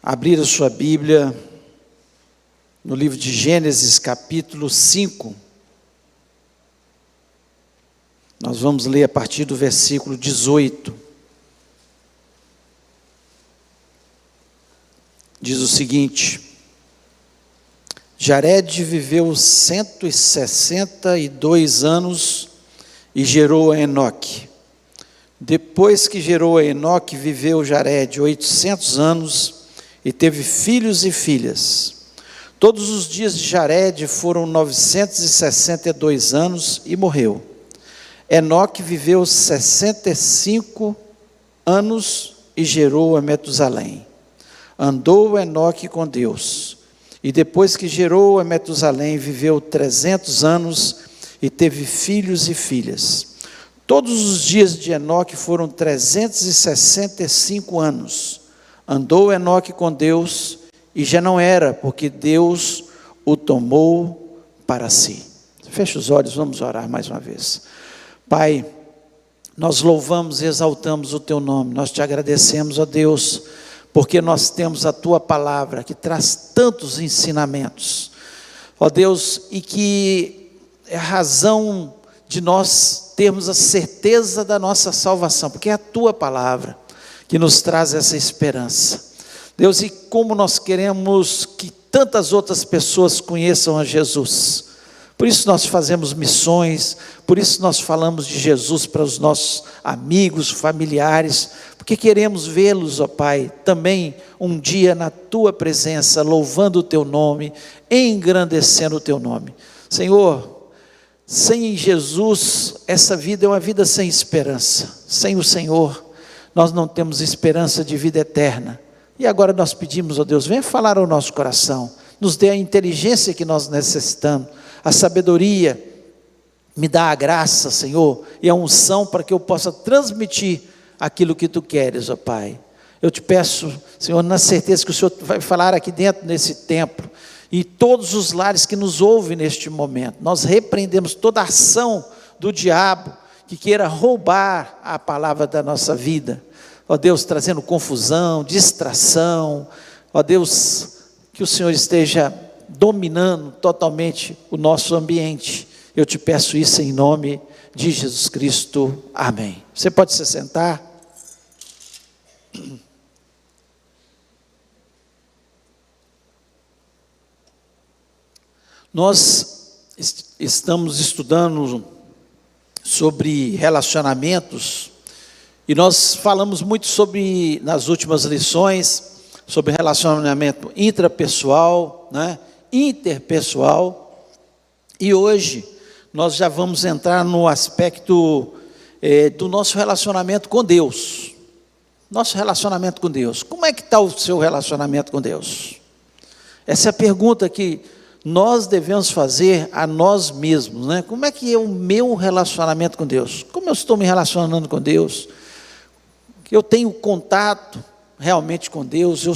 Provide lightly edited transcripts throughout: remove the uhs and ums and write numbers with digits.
abrir a sua Bíblia no livro de Gênesis, capítulo 5. Nós vamos ler a partir do versículo 18. Diz o seguinte: Jared viveu 162 anos e gerou a Enoque. Depois que gerou a Enoque, viveu Jared 800 anos e teve filhos e filhas. Todos os dias de Jared foram 962 anos e morreu. Enoque viveu 65 anos e gerou a Metusalém. Andou Enoque com Deus, e depois que gerou a Metusalém, viveu 300 anos e teve filhos e filhas. Todos os dias de Enoque foram 365 anos. Andou Enoque com Deus, e já não era, porque Deus o tomou para si. Feche os olhos, vamos orar mais uma vez. Pai, nós louvamos e exaltamos o Teu nome, nós Te agradecemos, ó Deus, porque nós temos a Tua palavra, que traz tantos ensinamentos, ó Deus, e que é a razão de nós termos a certeza da nossa salvação, porque é a Tua palavra que nos traz essa esperança. Deus, e como nós queremos que tantas outras pessoas conheçam a Jesus, por isso nós fazemos missões, por isso nós falamos de Jesus para os nossos amigos, familiares, porque queremos vê-los, ó Pai, também um dia na Tua presença, louvando o Teu nome, engrandecendo o Teu nome. Senhor, sem Jesus, essa vida é uma vida sem esperança. Sem o Senhor, nós não temos esperança de vida eterna. E agora nós pedimos, ó Deus, venha falar ao nosso coração, nos dê a inteligência que nós necessitamos, a sabedoria, me dá a graça, Senhor, e a unção para que eu possa transmitir aquilo que Tu queres, ó Pai. Eu Te peço, Senhor, na certeza que o Senhor vai falar aqui dentro nesse templo, e todos os lares que nos ouvem neste momento, nós repreendemos toda a ação do diabo, que queira roubar a palavra da nossa vida, ó Deus, trazendo confusão, distração, ó Deus, que o Senhor esteja dominando totalmente o nosso ambiente. Eu Te peço isso em nome de Jesus Cristo, amém. Você pode se sentar? Nós estamos estudando sobre relacionamentos, e nós falamos muito sobre, nas últimas lições, sobre relacionamento intrapessoal, interpessoal, e hoje nós já vamos entrar no aspecto do nosso relacionamento com Deus. Nosso relacionamento com Deus. Como é que está o seu relacionamento com Deus? Essa é a pergunta que nós devemos fazer a nós mesmos, Como é que é o meu relacionamento com Deus? Como eu estou me relacionando com Deus? Eu tenho contato realmente com Deus? Eu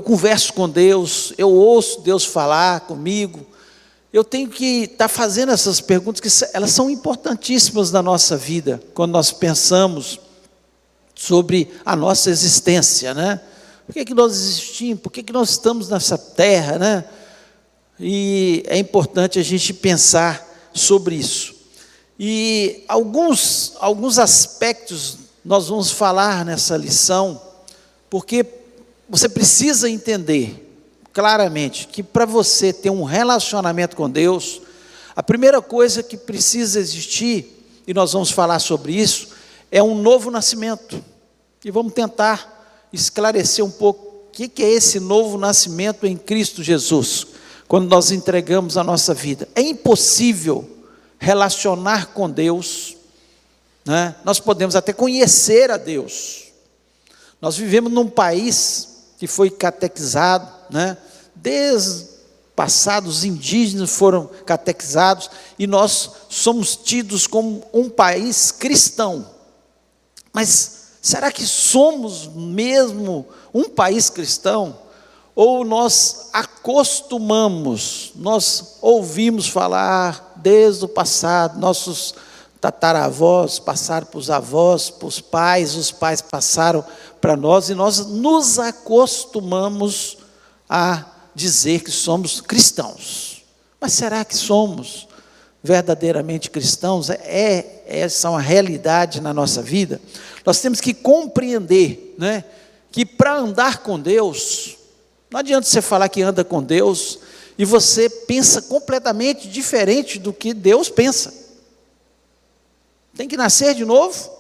converso com Deus, eu ouço Deus falar comigo. Eu tenho que estar fazendo essas perguntas, que elas são importantíssimas na nossa vida, quando nós pensamos sobre a nossa existência, Por que nós existimos? Por que nós estamos nessa terra, E é importante a gente pensar sobre isso. E alguns aspectos nós vamos falar nessa lição, porque você precisa entender claramente que para você ter um relacionamento com Deus, a primeira coisa que precisa existir, e nós vamos falar sobre isso, é um novo nascimento. E vamos tentar esclarecer um pouco o que é esse novo nascimento em Cristo Jesus, quando nós entregamos a nossa vida. É impossível relacionar com Deus, Nós podemos até conhecer a Deus. Nós vivemos num país que foi catequizado, Desde o passado os indígenas foram catequizados, e nós somos tidos como um país cristão. Mas será que somos mesmo um país cristão? Ou nós acostumamos, nós ouvimos falar desde o passado, nossos tataravós passaram para os avós, para os pais passaram para nós, e nós nos acostumamos a dizer que somos cristãos. Mas será que somos verdadeiramente cristãos? Essa é uma realidade na nossa vida. Nós temos que compreender, né, que para andar com Deus, não adianta você falar que anda com Deus e você pensa completamente diferente do que Deus pensa. Tem que nascer de novo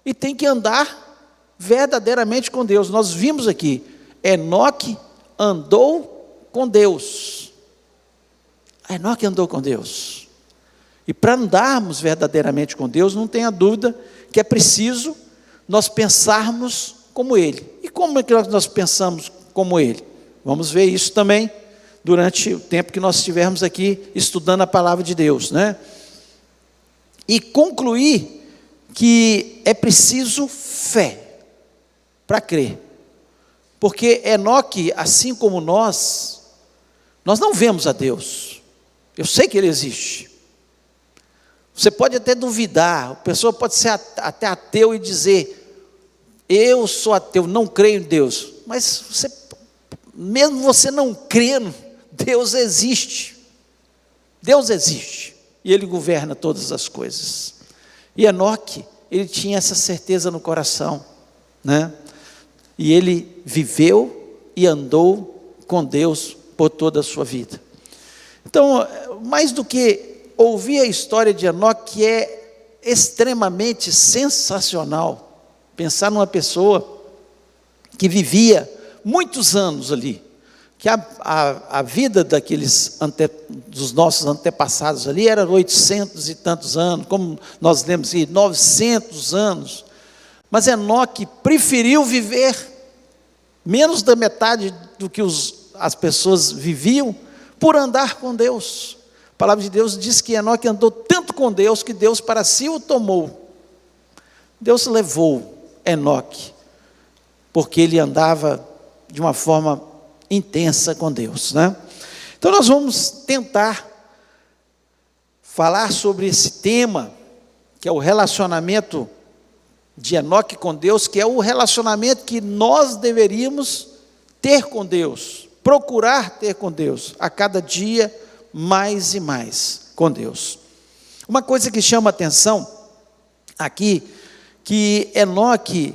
e tem que andar verdadeiramente com Deus. Nós vimos aqui, Enoque andou com Deus. Enoque andou com Deus. E para andarmos verdadeiramente com Deus, não tenha dúvida que é preciso nós pensarmos como Ele. E como é que nós pensamos como Ele? Vamos ver isso também durante o tempo que nós estivermos aqui estudando a palavra de Deus, né? E concluir que é preciso fé para crer. Porque Enoque, assim como nós não vemos a Deus. Eu sei que Ele existe. Você pode até duvidar, a pessoa pode ser até ateu e dizer, eu sou ateu, não creio em Deus. Mas mesmo você não crendo, Deus existe. Deus existe. E Ele governa todas as coisas. E Enoque, ele tinha essa certeza no coração, né? E ele viveu e andou com Deus por toda a sua vida. Então, mais do que ouvir a história de Enoque, que é extremamente sensacional, pensar numa pessoa que vivia muitos anos ali, que a vida dos nossos antepassados ali era 800 e tantos anos, como nós lemos aqui, 900 anos, mas Enoque preferiu viver menos da metade do que as pessoas viviam, por andar com Deus. A palavra de Deus diz que Enoque andou tanto com Deus, que Deus para si o tomou. Deus levou Enoque, porque ele andava de uma forma intensa com Deus, né? Então nós vamos tentar falar sobre esse tema, que é o relacionamento de Enoque com Deus, que é o relacionamento que nós deveríamos ter com Deus, procurar ter com Deus, a cada dia mais e mais com Deus. Uma coisa que chama atenção aqui, que Enoque,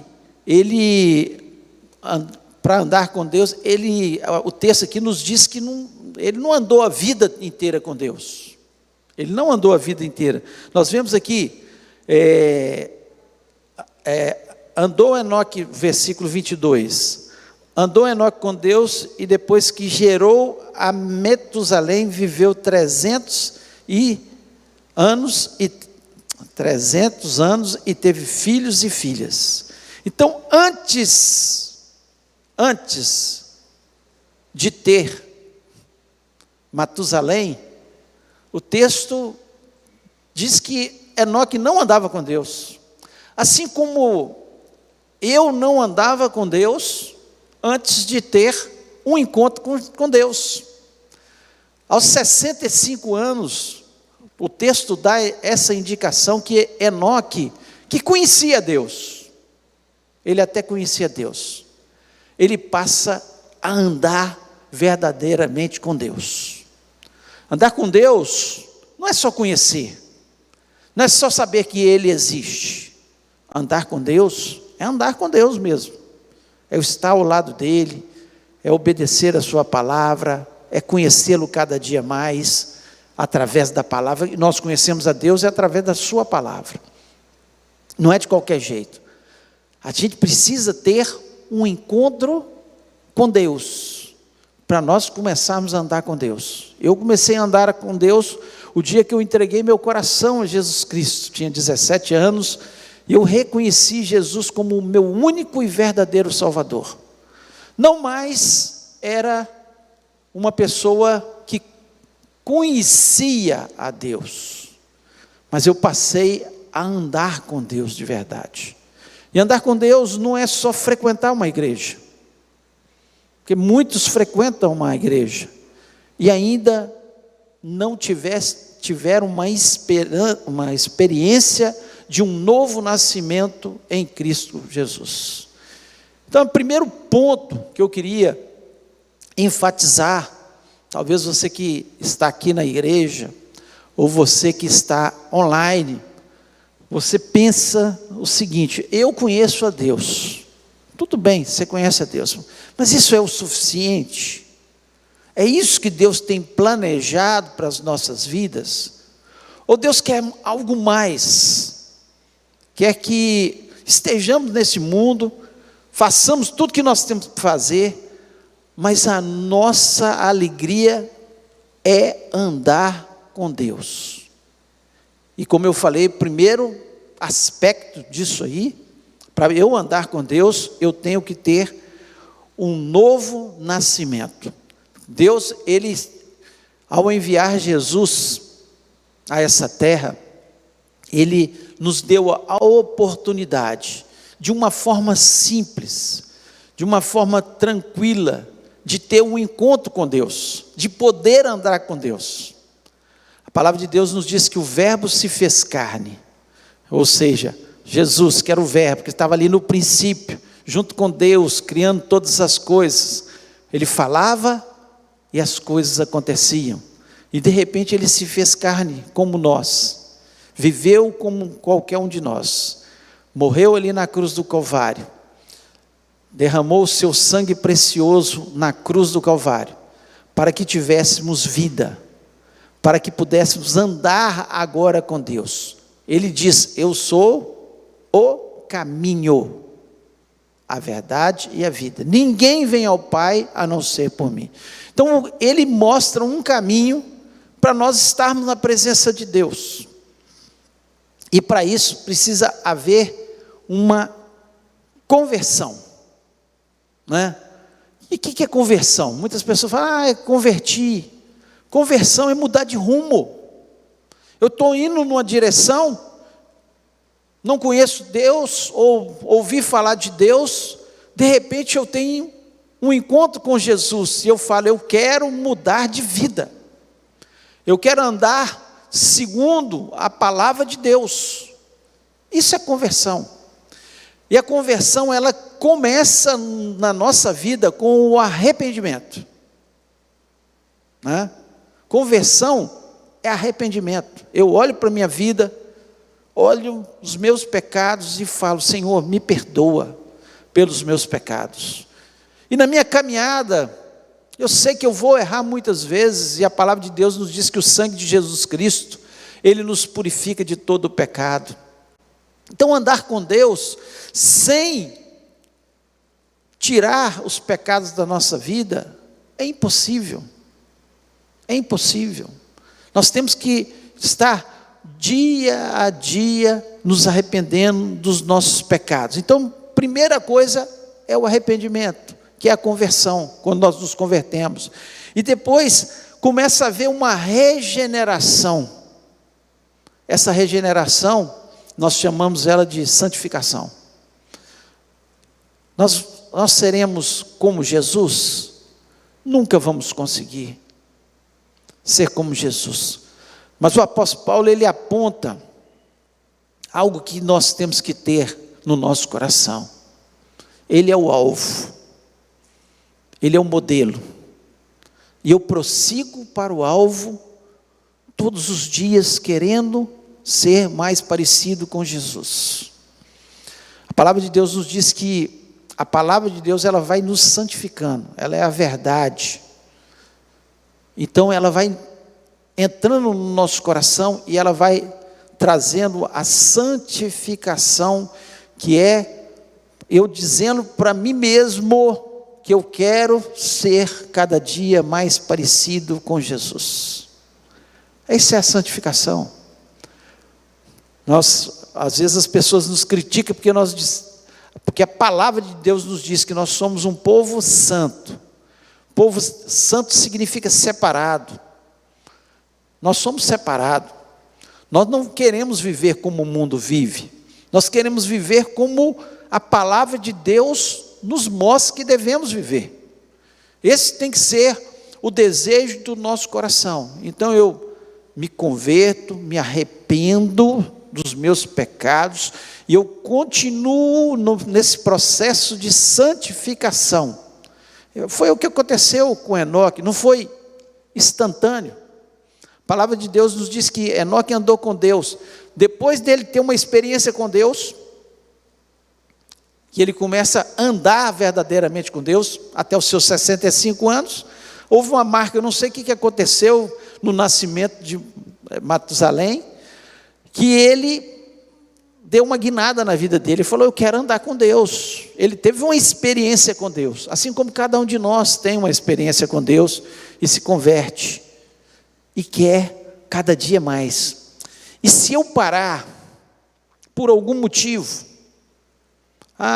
para andar com Deus, o texto aqui nos diz que ele não andou a vida inteira com Deus. Ele não andou a vida inteira. Nós vemos aqui, andou Enoque, versículo 22, andou Enoque com Deus, e depois que gerou a Metusalém, viveu 300 anos e teve filhos e filhas. Então, antes de ter Matusalém, o texto diz que Enoque não andava com Deus. Assim como eu não andava com Deus antes de ter um encontro com Deus. Aos 65 anos, o texto dá essa indicação que Enoque, que conhecia Deus, ele até conhecia Deus, ele passa a andar verdadeiramente com Deus. Andar com Deus não é só conhecer, não é só saber que Ele existe. Andar com Deus é andar com Deus mesmo, é estar ao lado dEle, é obedecer a sua palavra, é conhecê-lo cada dia mais, através da palavra. E nós conhecemos a Deus através da sua palavra, não é de qualquer jeito. A gente precisa ter um encontro com Deus, para nós começarmos a andar com Deus. Eu comecei a andar com Deus o dia que eu entreguei meu coração a Jesus Cristo. Tinha 17 anos, e eu reconheci Jesus como o meu único e verdadeiro Salvador. Não mais era uma pessoa que conhecia a Deus, mas eu passei a andar com Deus de verdade. E andar com Deus não é só frequentar uma igreja, porque muitos frequentam uma igreja e ainda não tiveram uma experiência de um novo nascimento em Cristo Jesus. Então, o primeiro ponto que eu queria enfatizar, talvez você que está aqui na igreja, ou você que está online, você pensa o seguinte: eu conheço a Deus. Tudo bem, você conhece a Deus, mas isso é o suficiente? É isso que Deus tem planejado para as nossas vidas? Ou Deus quer algo mais? Quer que estejamos nesse mundo, façamos tudo que nós temos que fazer, mas a nossa alegria é andar com Deus. E como eu falei, primeiro aspecto disso aí, para eu andar com Deus, eu tenho que ter um novo nascimento. Deus, Ele, ao enviar Jesus a essa terra, Ele nos deu a oportunidade, de uma forma simples, de uma forma tranquila, de ter um encontro com Deus, de poder andar com Deus. A palavra de Deus nos diz que o verbo se fez carne, ou seja, Jesus, que era o verbo, que estava ali no princípio, junto com Deus, criando todas as coisas. Ele falava e as coisas aconteciam. E de repente Ele se fez carne como nós, viveu como qualquer um de nós, morreu ali na cruz do Calvário, derramou o seu sangue precioso na cruz do Calvário, para que tivéssemos vida, para que pudéssemos andar agora com Deus. Ele diz: eu sou o caminho, a verdade e a vida. Ninguém vem ao Pai a não ser por mim. Então Ele mostra um caminho para nós estarmos na presença de Deus. E para isso precisa haver uma conversão, né? E o que é conversão? Muitas pessoas falam: é convertir. Conversão é mudar de rumo. Eu estou indo numa direção, não conheço Deus, ou ouvi falar de Deus, de repente eu tenho um encontro com Jesus, e eu falo: eu quero mudar de vida, eu quero andar segundo a palavra de Deus. Isso é conversão. E a conversão, ela começa na nossa vida com o arrependimento, né? Conversão é arrependimento. Eu olho para a minha vida, olho os meus pecados e falo: Senhor, me perdoa pelos meus pecados. E na minha caminhada, eu sei que eu vou errar muitas vezes, e a palavra de Deus nos diz que o sangue de Jesus Cristo, Ele nos purifica de todo o pecado. Então, andar com Deus, sem tirar os pecados da nossa vida, é impossível. É impossível. Nós temos que estar dia a dia nos arrependendo dos nossos pecados. Então, primeira coisa é o arrependimento, que é a conversão, quando nós nos convertemos. E depois começa a haver uma regeneração. Essa regeneração, nós chamamos ela de santificação. Nós seremos como Jesus? Nunca vamos conseguir ser como Jesus. Mas o apóstolo Paulo, ele aponta algo que nós temos que ter no nosso coração. Ele é o alvo, Ele é o modelo, e eu prossigo para o alvo todos os dias, querendo ser mais parecido com Jesus. A palavra de Deus nos diz que a palavra de Deus, ela vai nos santificando, ela é a verdade. Então ela vai entrando no nosso coração e ela vai trazendo a santificação, que é eu dizendo para mim mesmo que eu quero ser cada dia mais parecido com Jesus. Essa é a santificação. Às vezes as pessoas nos criticam porque a palavra de Deus nos diz que nós somos um povo santo. Povo santo significa separado. Nós somos separados. Nós não queremos viver como o mundo vive. Nós queremos viver como a palavra de Deus nos mostra que devemos viver. Esse tem que ser o desejo do nosso coração. Então eu me converto, me arrependo dos meus pecados, e eu continuo nesse processo de santificação. Foi o que aconteceu com Enoque, não foi instantâneo. A palavra de Deus nos diz que Enoque andou com Deus. Depois dele ter uma experiência com Deus, que ele começa a andar verdadeiramente com Deus, até os seus 65 anos, houve uma marca, eu não sei o que aconteceu no nascimento de Matusalém, que ele deu uma guinada na vida dele, ele falou, eu quero andar com Deus. Ele teve uma experiência com Deus, assim como cada um de nós tem uma experiência com Deus, e se converte, e quer cada dia mais. E se eu parar, por algum motivo,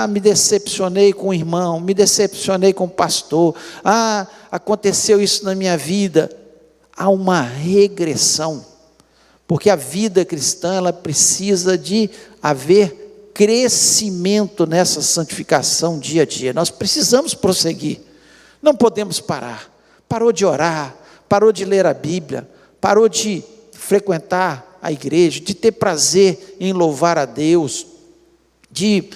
me decepcionei com o irmão, me decepcionei com o pastor, aconteceu isso na minha vida, há uma regressão, porque a vida cristã, ela precisa de haver crescimento nessa santificação dia a dia. Nós precisamos prosseguir, não podemos parar. Parou de orar, parou de ler a Bíblia, parou de frequentar a igreja, de ter prazer em louvar a Deus, de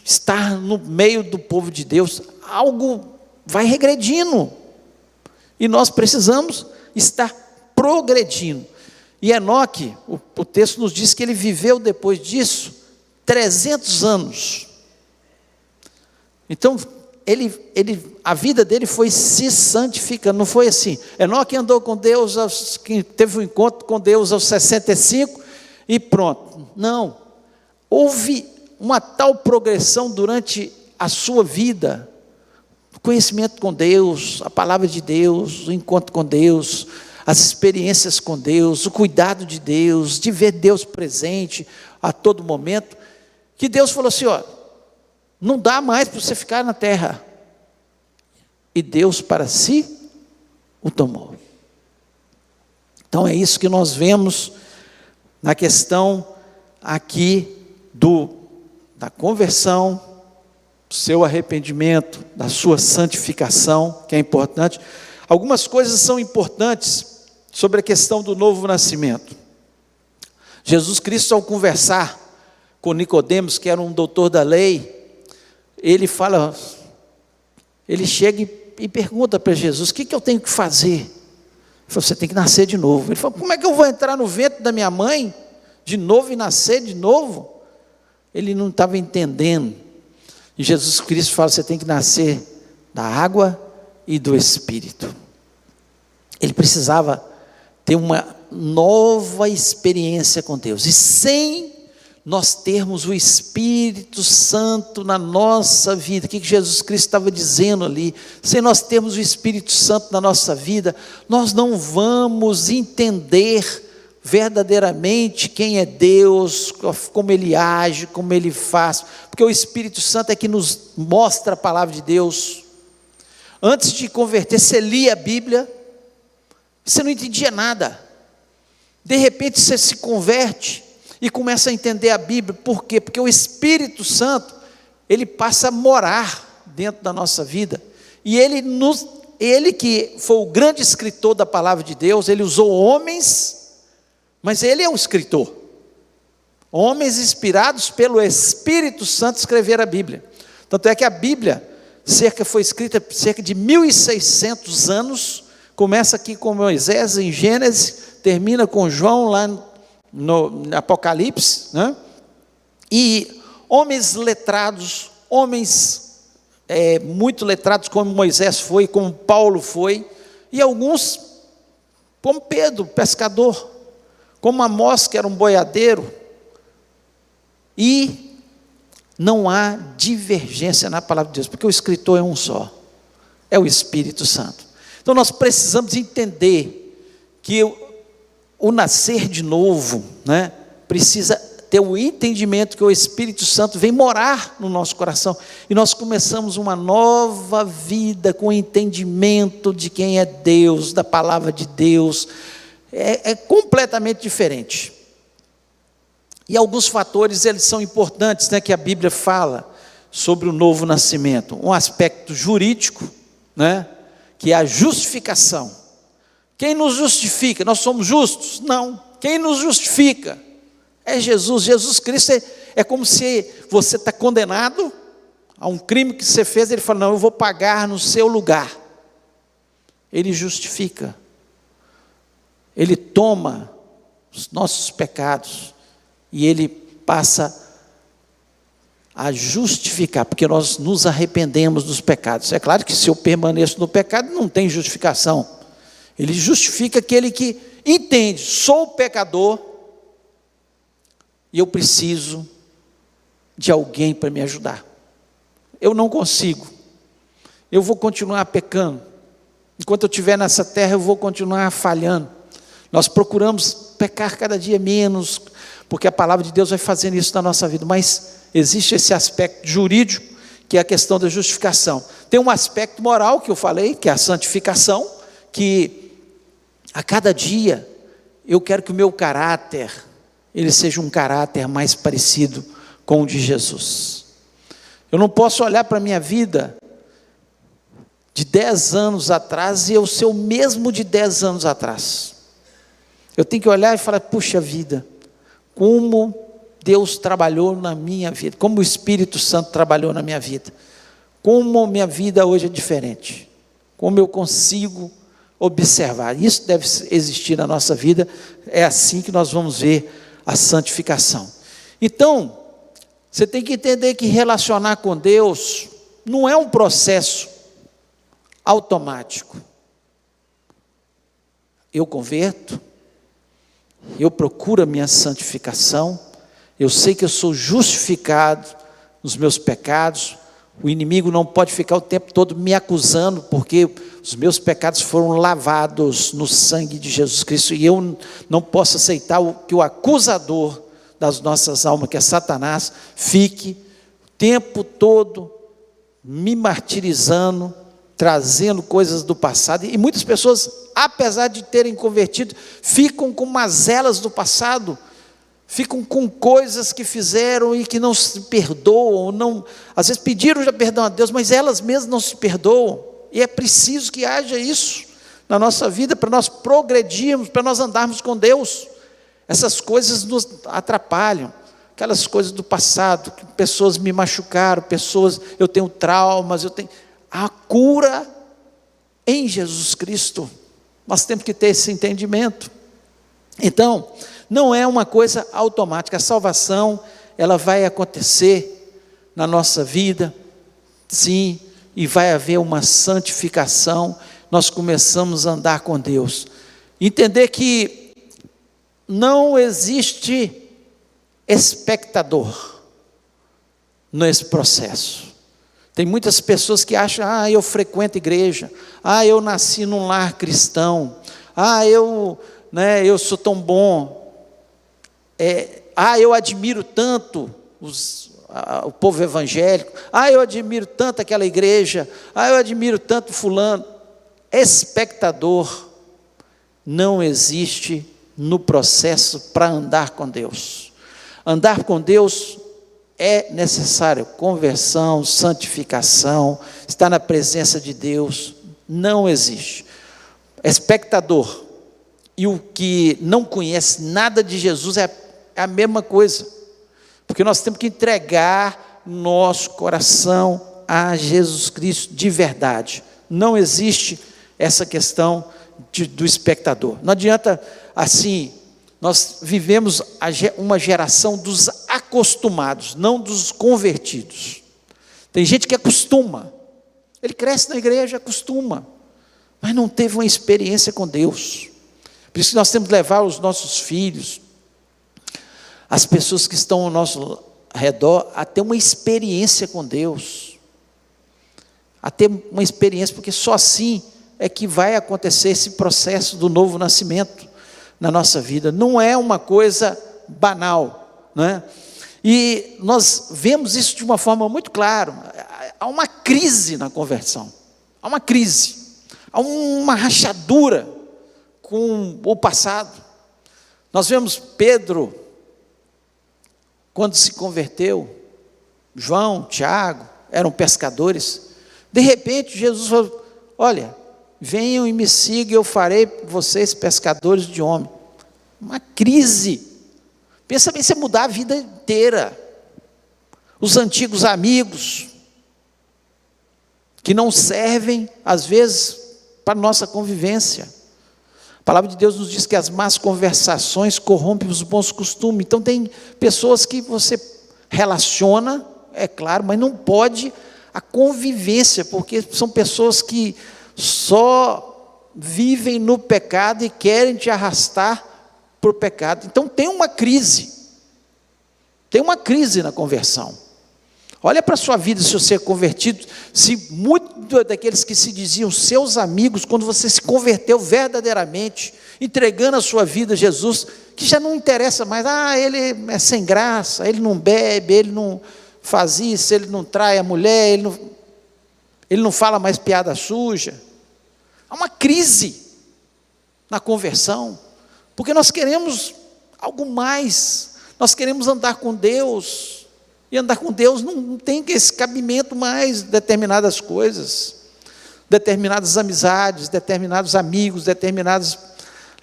estar no meio do povo de Deus, algo vai regredindo, e nós precisamos estar progredindo. E Enoque, o texto nos diz que ele viveu depois disso 300 anos. Então, a vida dele foi se santificando, não foi assim. Enoque andou com Deus, teve um encontro com Deus aos 65 e pronto. Não, houve uma tal progressão durante a sua vida, o conhecimento com Deus, a palavra de Deus, o encontro com Deus, as experiências com Deus, o cuidado de Deus, de ver Deus presente a todo momento, que Deus falou assim, não dá mais para você ficar na terra, e Deus para si o tomou. Então é isso que nós vemos na questão aqui da conversão, do seu arrependimento, da sua santificação, que é importante. Algumas coisas são importantes sobre a questão do novo nascimento. Jesus Cristo, ao conversar com Nicodemos, que era um doutor da lei, ele chega e pergunta para Jesus, o que eu tenho que fazer? Ele falou, você tem que nascer de novo. Ele falou, como é que eu vou entrar no ventre da minha mãe de novo e nascer de novo? Ele não estava entendendo. E Jesus Cristo fala, você tem que nascer da água e do Espírito. Ele precisava ter uma nova experiência com Deus. E sem nós termos o Espírito Santo na nossa vida, o que Jesus Cristo estava dizendo ali? Sem nós termos o Espírito Santo na nossa vida, nós não vamos entender verdadeiramente quem é Deus, como Ele age, como Ele faz, porque o Espírito Santo é que nos mostra a palavra de Deus. Antes de converter, você lia a Bíblia, você não entendia nada, de repente você se converte, e começa a entender a Bíblia. Por quê? Porque o Espírito Santo, ele passa a morar dentro da nossa vida, e ele que foi o grande escritor da palavra de Deus, ele usou homens, mas ele é um escritor, homens inspirados pelo Espírito Santo escreveram a Bíblia. Tanto é que a Bíblia foi escrita cerca de 1600 anos, começa aqui com Moisés em Gênesis, termina com João lá no Apocalipse, né? E homens letrados, homens muito letrados, como Moisés foi, como Paulo foi, e alguns, como Pedro, pescador, como Amós, que era um boiadeiro, e não há divergência na palavra de Deus, porque o escritor é um só, é o Espírito Santo. Então nós precisamos entender que o nascer de novo, né, precisa ter o entendimento que o Espírito Santo vem morar no nosso coração, e nós começamos uma nova vida com o entendimento de quem é Deus, da palavra de Deus, é completamente diferente. E alguns fatores, eles são importantes, né, que a Bíblia fala sobre o novo nascimento. Um aspecto jurídico, né, que é a justificação. Quem nos justifica? Nós somos justos? Não. Quem nos justifica? É Jesus. Jesus Cristo é como se você está condenado a um crime que você fez, ele fala, não, eu vou pagar no seu lugar. Ele justifica. Ele toma os nossos pecados e ele passa a justificar, porque nós nos arrependemos dos pecados. É claro que se eu permaneço no pecado, não tem justificação. Ele justifica aquele que entende, sou pecador e eu preciso de alguém para me ajudar. Eu não consigo, eu vou continuar pecando. Enquanto eu estiver nessa terra, eu vou continuar falhando. Nós procuramos pecar cada dia menos, porque a palavra de Deus vai fazendo isso na nossa vida, mas existe esse aspecto jurídico, que é a questão da justificação. Tem um aspecto moral que eu falei, que é a santificação, que a cada dia eu quero que o meu caráter, ele seja um caráter mais parecido com o de Jesus. Eu não posso olhar para a minha vida de 10 anos atrás e eu ser o mesmo de 10 anos atrás. Eu tenho que olhar e falar, puxa vida, como Deus trabalhou na minha vida, como o Espírito Santo trabalhou na minha vida, como minha vida hoje é diferente, como eu consigo observar. Isso deve existir na nossa vida, é assim que nós vamos ver a santificação. Então, você tem que entender que relacionar com Deus não é um processo automático. Eu converto, eu procuro a minha santificação, eu sei que eu sou justificado nos meus pecados, o inimigo não pode ficar o tempo todo me acusando, porque os meus pecados foram lavados no sangue de Jesus Cristo, e eu não posso aceitar que o acusador das nossas almas, que é Satanás, fique o tempo todo me martirizando, trazendo coisas do passado, e muitas pessoas, apesar de terem convertido, ficam com mazelas do passado, ficam com coisas que fizeram e que não se perdoam, não, às vezes pediram já perdão a Deus, mas elas mesmas não se perdoam, e é preciso que haja isso na nossa vida, para nós progredirmos, para nós andarmos com Deus. Essas coisas nos atrapalham, aquelas coisas do passado, que pessoas me machucaram, eu tenho traumas, a cura em Jesus Cristo, nós temos que ter esse entendimento. Então, não é uma coisa automática, a salvação, ela vai acontecer na nossa vida, sim, e vai haver uma santificação, nós começamos a andar com Deus, entender que não existe espectador nesse processo. Tem muitas pessoas que acham, eu frequento igreja, eu nasci num lar cristão, eu sou tão bom, eu admiro tanto o povo evangélico, eu admiro tanto aquela igreja, eu admiro tanto fulano. Espectador não existe no processo para andar com Deus. Andar com Deus é necessário conversão, santificação, estar na presença de Deus. Não existe espectador e o que não conhece nada de Jesus é a mesma coisa, porque nós temos que entregar nosso coração a Jesus Cristo de verdade. Não existe essa questão do espectador. Não adianta assim, nós vivemos uma geração dos acostumados, não dos convertidos. Tem gente que acostuma, ele cresce na igreja, acostuma, mas não teve uma experiência com Deus. Por isso que nós temos que levar os nossos filhos, as pessoas que estão ao nosso redor, a ter uma experiência com Deus, a ter uma experiência, porque só assim é que vai acontecer esse processo do novo nascimento na nossa vida. Não é uma coisa banal, não é? E nós vemos isso de uma forma muito clara. Há uma crise na conversão, há uma crise, há uma rachadura com o passado. Nós vemos Pedro, quando se converteu, João, Tiago, eram pescadores. De repente Jesus falou, olha, venham e me sigam, eu farei vocês pescadores de homens. Uma crise. Pensa bem, você mudar a vida inteira. Os antigos amigos, que não servem, às vezes, para a nossa convivência. A palavra de Deus nos diz que as más conversações corrompem os bons costumes. Então tem pessoas que você relaciona, é claro, mas não pode a convivência, porque são pessoas que só vivem no pecado e querem te arrastar para o pecado. Então tem uma crise na conversão. Olha para a sua vida, se você é convertido, se muitos daqueles que se diziam seus amigos, quando você se converteu verdadeiramente, entregando a sua vida a Jesus, que já não interessa mais, ele é sem graça, ele não bebe, ele não faz isso, ele não trai a mulher, ele não fala mais piada suja. Há uma crise na conversão, porque nós queremos algo mais, nós queremos andar com Deus, e andar com Deus não tem esse cabimento mais, determinadas coisas, determinadas amizades, determinados amigos, determinados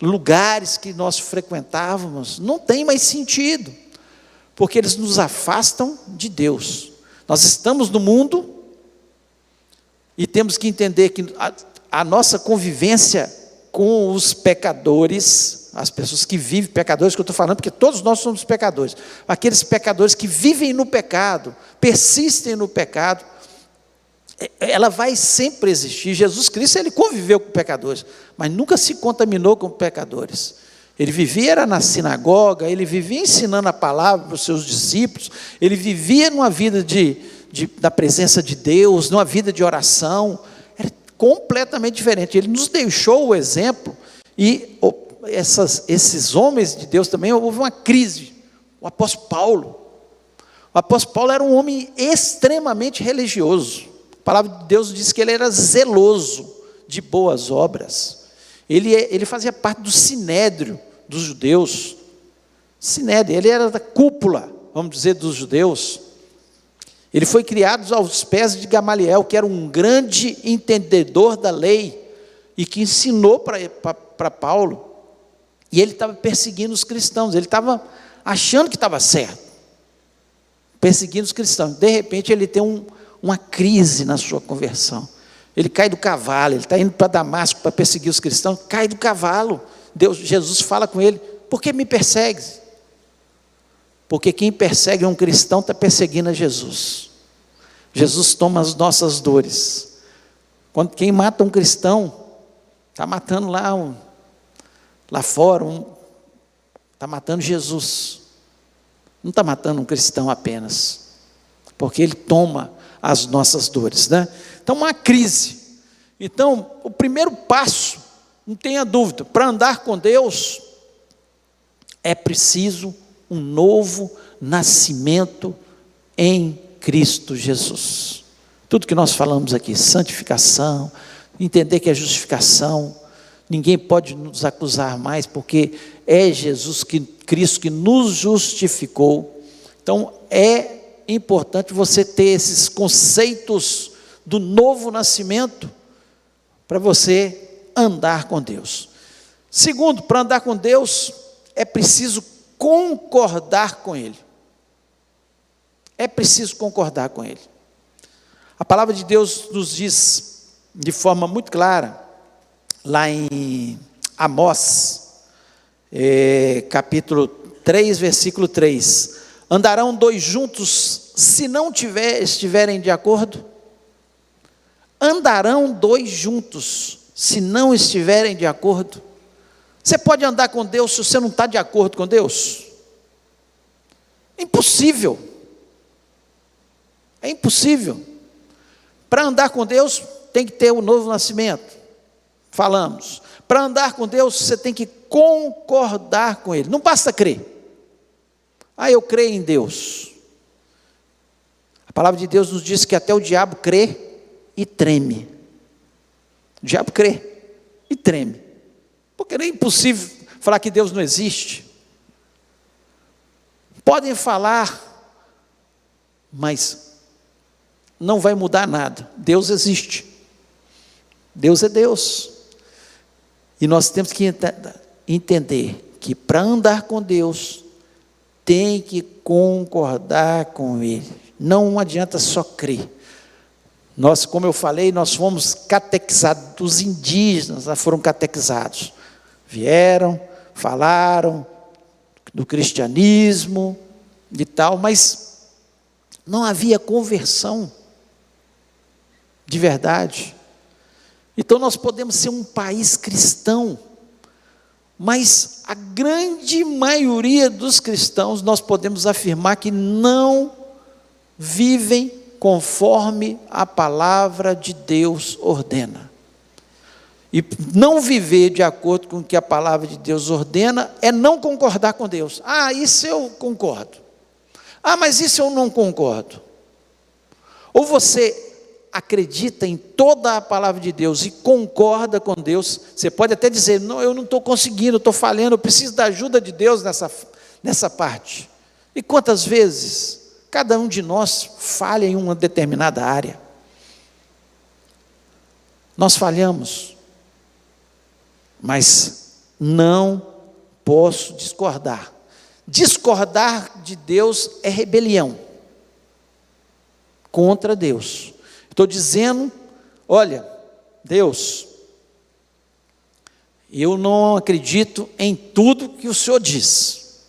lugares que nós frequentávamos, não tem mais sentido, porque eles nos afastam de Deus. Nós estamos no mundo, e temos que entender que a nossa convivência com os pecadores, as pessoas que vivem, pecadores que eu estou falando, porque todos nós somos pecadores, aqueles pecadores que vivem no pecado, persistem no pecado, ela vai sempre existir. Jesus Cristo, ele conviveu com pecadores, mas nunca se contaminou com pecadores. Ele vivia era na sinagoga, ele vivia ensinando a palavra para os seus discípulos, ele vivia numa vida da presença de Deus, numa vida de oração, era completamente diferente. Ele nos deixou o exemplo, e esses homens de Deus também, houve uma crise. O apóstolo Paulo era um homem extremamente religioso. A palavra de Deus diz que ele era zeloso de boas obras. Ele fazia parte do sinédrio dos judeus. Sinédrio, ele era da cúpula, vamos dizer, dos judeus. Ele foi criado aos pés de Gamaliel, que era um grande entendedor da lei, e que ensinou para Paulo. E ele estava perseguindo os cristãos, ele estava achando que estava certo, perseguindo os cristãos. De repente ele tem uma crise na sua conversão. Ele cai do cavalo, ele está indo para Damasco para perseguir os cristãos, cai do cavalo. Jesus fala com ele: por que me persegues? Porque quem persegue um cristão está perseguindo a Jesus. Jesus toma as nossas dores. Quem mata um cristão, está matando lá fora, está matando Jesus. Não está matando um cristão apenas, porque ele toma as nossas dores, né? Então, uma crise. Então, o primeiro passo, não tenha dúvida, para andar com Deus, é preciso um novo nascimento em Cristo Jesus. Tudo que nós falamos aqui, santificação, entender que é justificação, ninguém pode nos acusar mais, porque é Cristo que nos justificou. Então é importante você ter esses conceitos do novo nascimento, para você andar com Deus. Segundo, para andar com Deus, é preciso concordar com Ele. É preciso concordar com Ele. A palavra de Deus nos diz de forma muito clara, lá em Amós, capítulo 3, versículo 3: andarão dois juntos se não estiverem de acordo? Andarão dois juntos se não estiverem de acordo? Você pode andar com Deus se você não está de acordo com Deus? Impossível. É impossível. Para andar com Deus, tem que ter o novo nascimento. Falamos. Para andar com Deus, você tem que concordar com Ele. Não basta crer. Eu creio em Deus. A palavra de Deus nos diz que até o diabo crê e treme. O diabo crê e treme. Porque é impossível falar que Deus não existe. Podem falar, mas não vai mudar nada. Deus existe. Deus é Deus. E nós temos que entender que para andar com Deus, tem que concordar com ele. Não adianta só crer. Nós, como eu falei, nós fomos catequizados, os indígenas foram catequizados. Vieram, falaram do cristianismo e tal, mas não havia conversão de verdade. Então nós podemos ser um país cristão, mas a grande maioria dos cristãos, nós podemos afirmar que não vivem conforme a palavra de Deus ordena. E não viver de acordo com o que a palavra de Deus ordena é não concordar com Deus. Ah, isso eu concordo. Ah, mas isso eu não concordo. Ou você acredita em toda a palavra de Deus e concorda com Deus, você pode até dizer, não, eu não estou conseguindo, estou falhando, eu preciso da ajuda de Deus nessa parte. E quantas vezes cada um de nós falha em uma determinada área? Nós falhamos, mas não posso discordar. Discordar de Deus é rebelião contra Deus. Estou dizendo, olha, Deus, eu não acredito em tudo que o Senhor diz.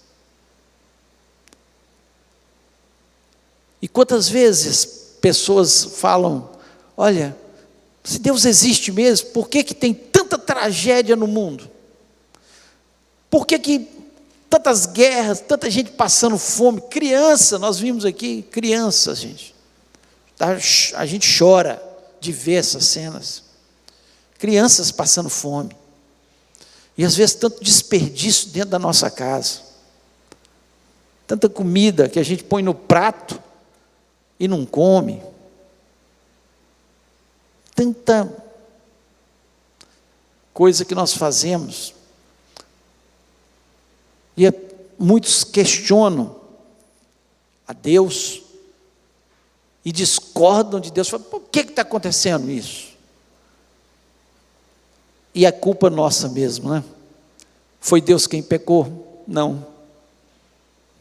E quantas vezes pessoas falam, olha, se Deus existe mesmo, por que tem tanta tragédia no mundo? Por que tantas guerras, tanta gente passando fome? Criança, nós vimos aqui, crianças, gente. A gente chora de ver essas cenas. Crianças passando fome. E às vezes tanto desperdício dentro da nossa casa. Tanta comida que a gente põe no prato e não come. Tanta coisa que nós fazemos. E muitos questionam a Deus e discordam de Deus. Falam, por que está acontecendo isso? E a culpa é nossa mesmo, né? Foi Deus quem pecou? Não.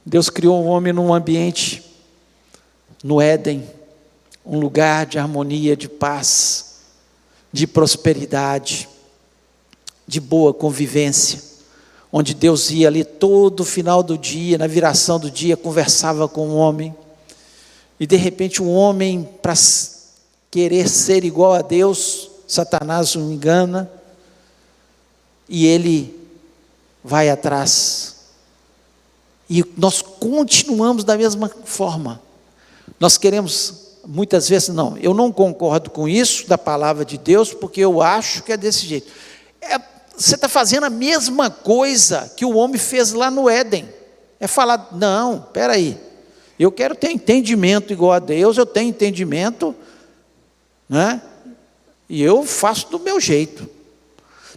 Deus criou o homem num ambiente, no Éden, um lugar de harmonia, de paz, de prosperidade, de boa convivência, onde Deus ia ali todo final do dia, na viração do dia, conversava com o homem. E de repente o homem, para querer ser igual a Deus, Satanás o engana, e ele vai atrás. E nós continuamos da mesma forma. Nós queremos, muitas vezes, não, eu não concordo com isso da palavra de Deus, porque eu acho que é desse jeito. Você está fazendo a mesma coisa que o homem fez lá no Éden. É falar, não, espera aí. Eu quero ter entendimento igual a Deus, eu tenho entendimento, né? E eu faço do meu jeito.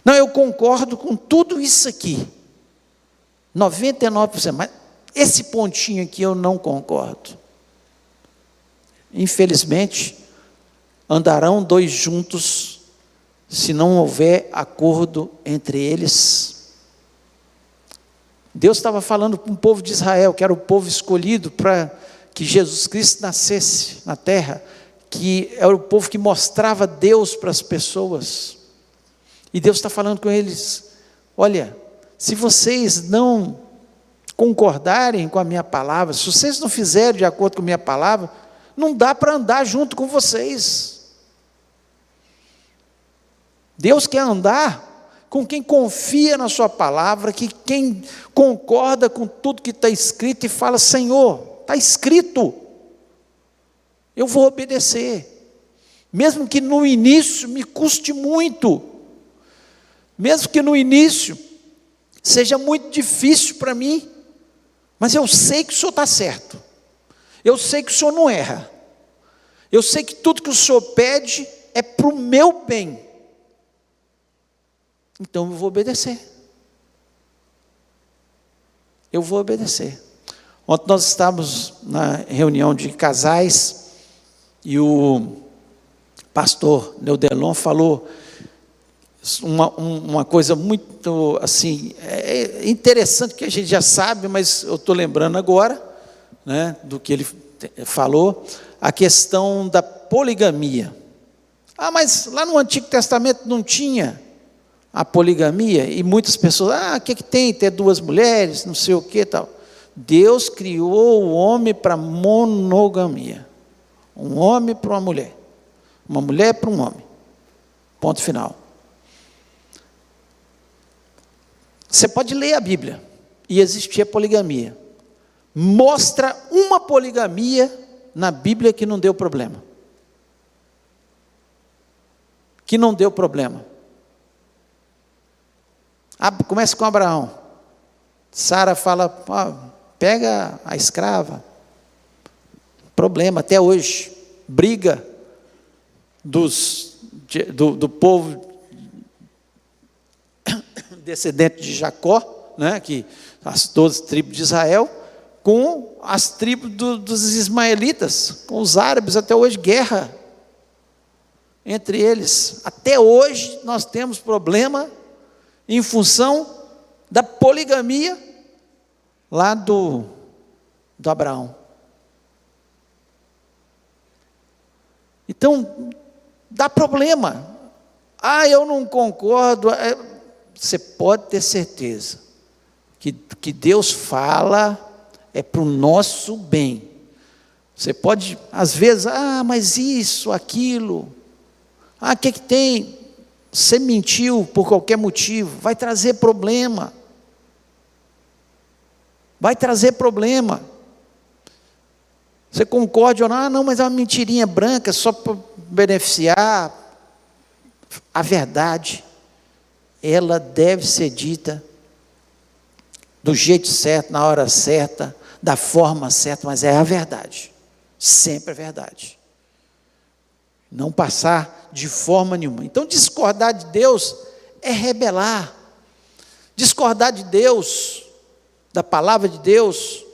Não, eu concordo com tudo isso aqui, 99%, mas esse pontinho aqui eu não concordo. Infelizmente, andarão dois juntos, se não houver acordo entre eles. Deus estava falando com o povo de Israel, que era o povo escolhido para que Jesus Cristo nascesse na terra, que era o povo que mostrava Deus para as pessoas. E Deus está falando com eles, olha, se vocês não concordarem com a minha palavra, se vocês não fizerem de acordo com a minha palavra, não dá para andar junto com vocês. Deus quer andar com quem confia na sua palavra, que quem concorda com tudo que está escrito e fala, Senhor, está escrito, eu vou obedecer, mesmo que no início me custe muito, mesmo que no início seja muito difícil para mim, mas eu sei que o Senhor está certo, eu sei que o Senhor não erra, eu sei que tudo que o Senhor pede é para o meu bem, então eu vou obedecer. Eu vou obedecer. Ontem nós estávamos na reunião de casais e o pastor Neudelon falou uma coisa muito assim, interessante, que a gente já sabe, mas eu estou lembrando agora, né, do que ele falou, a questão da poligamia. Mas lá no Antigo Testamento não tinha a poligamia, e muitas pessoas, o que tem ter duas mulheres, não sei o que tal. Deus criou o homem para monogamia, um homem para uma mulher para um homem, ponto final. Você pode ler a Bíblia, e existia poligamia. Mostra uma poligamia na Bíblia que não deu problema. Que não deu problema. Começa com Abraão. Sara fala, pega a escrava. Problema, até hoje. Briga do povo descendente de Jacó, né, que as 12 tribos de Israel, com as tribos dos ismaelitas, com os árabes, até hoje, guerra entre eles. Até hoje nós temos problema em função da poligamia lá do Abraão. Então, dá problema. Eu não concordo. Você pode ter certeza que Deus fala para o nosso bem. Você pode, às vezes, mas isso, aquilo, o que tem? Você mentiu por qualquer motivo, vai trazer problema. Vai trazer problema. Você concorda ou não? Não, mas é uma mentirinha branca, só para beneficiar. A verdade, ela deve ser dita do jeito certo, na hora certa, da forma certa, mas é a verdade. Sempre a verdade. Não passar de forma nenhuma. Então, discordar de Deus é rebelar. Discordar de Deus, da palavra de Deus,